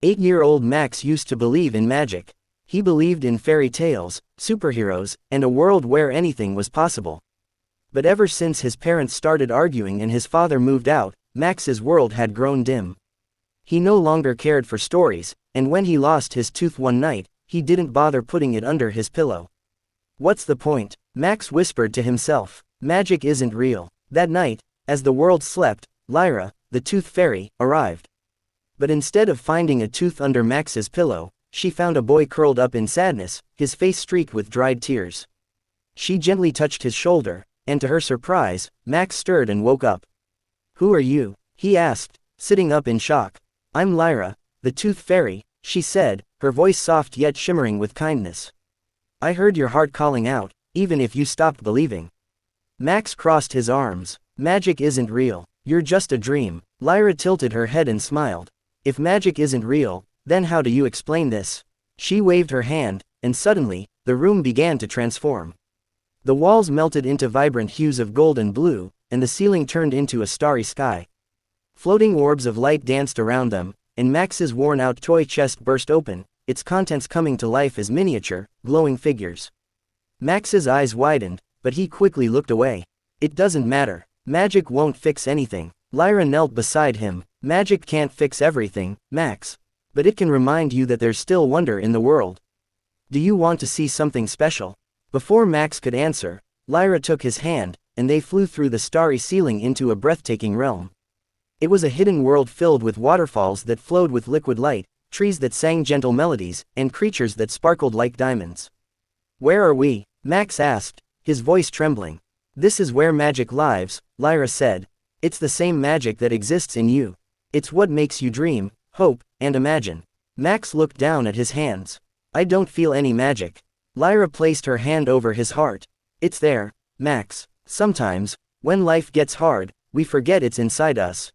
8-year-old Max used to believe in magic. He believed in fairy tales, superheroes, and a world where anything was possible. But ever since his parents started arguing and his father moved out, Max's world had grown dim. He no longer cared for stories, and when he lost his tooth one night, he didn't bother putting it under his pillow. What's the point? Max whispered to himself. Magic isn't real. That night, as the world slept, Lyra, the tooth fairy, arrived. But instead of finding a tooth under Max's pillow, she found a boy curled up in sadness, his face streaked with dried tears. She gently touched his shoulder, and to her surprise, Max stirred and woke up. "Who are you?" he asked, sitting up in shock. "I'm Lyra, the tooth fairy," she said, her voice soft yet shimmering with kindness. "I heard your heart calling out, even if you stopped believing." Max crossed his arms. "Magic isn't real. You're just a dream." Lyra tilted her head and smiled. "If magic isn't real, then how do you explain this?" She waved her hand, and suddenly, the room began to transform. The walls melted into vibrant hues of gold and blue, and the ceiling turned into a starry sky. Floating orbs of light danced around them, and Max's worn-out toy chest burst open, its contents coming to life as miniature, glowing figures. Max's eyes widened, but he quickly looked away. "It doesn't matter. Magic won't fix anything." Lyra knelt beside him. "Magic can't fix everything, Max. But it can remind you that there's still wonder in the world. Do you want to see something special?" Before Max could answer, Lyra took his hand, and they flew through the starry ceiling into a breathtaking realm. It was a hidden world filled with waterfalls that flowed with liquid light, trees that sang gentle melodies, and creatures that sparkled like diamonds. "Where are we?" Max asked, his voice trembling. "This is where magic lives," Lyra said. "It's the same magic that exists in you. It's what makes you dream, hope, and imagine." Max looked down at his hands. "I don't feel any magic." Lyra placed her hand over his heart. "It's there, Max. Sometimes, when life gets hard, we forget it's inside us.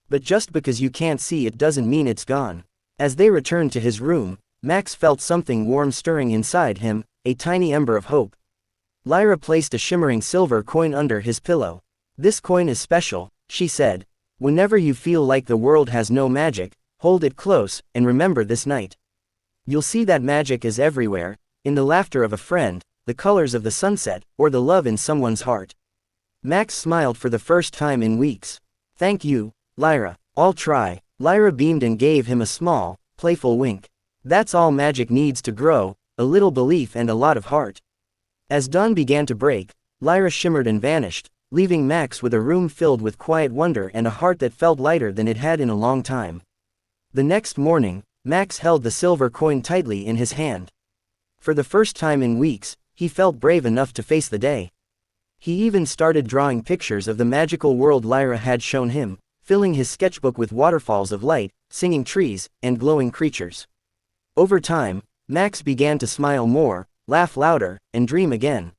But just because you can't see it doesn't mean it's gone." As they returned to his room, Max felt something warm stirring inside him, a tiny ember of hope. Lyra placed a shimmering silver coin under his pillow. "This coin is special," she said. "Whenever you feel like the world has no magic, hold it close, and remember this night. You'll see that magic is everywhere, in the laughter of a friend, the colors of the sunset, or the love in someone's heart." Max smiled for the first time in weeks. "Thank you, Lyra. I'll try." Lyra beamed and gave him a small, playful wink. "That's all magic needs to grow, a little belief and a lot of heart." As dawn began to break, Lyra shimmered and vanished, leaving Max with a room filled with quiet wonder and a heart that felt lighter than it had in a long time. The next morning, Max held the silver coin tightly in his hand. For the first time in weeks, he felt brave enough to face the day. He even started drawing pictures of the magical world Lyra had shown him, filling his sketchbook with waterfalls of light, singing trees, and glowing creatures. Over time, Max began to smile more, laugh louder, and dream again.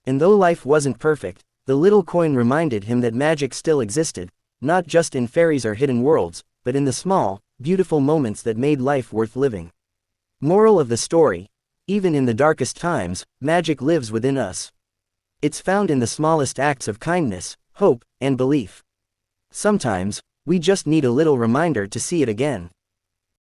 And though life wasn't perfect, the little coin reminded him that magic still existed, not just in fairies or hidden worlds, but in the small, beautiful moments that made life worth living. Moral of the story: even in the darkest times, magic lives within us. It's found in the smallest acts of kindness, hope, and belief. Sometimes, we just need a little reminder to see it again.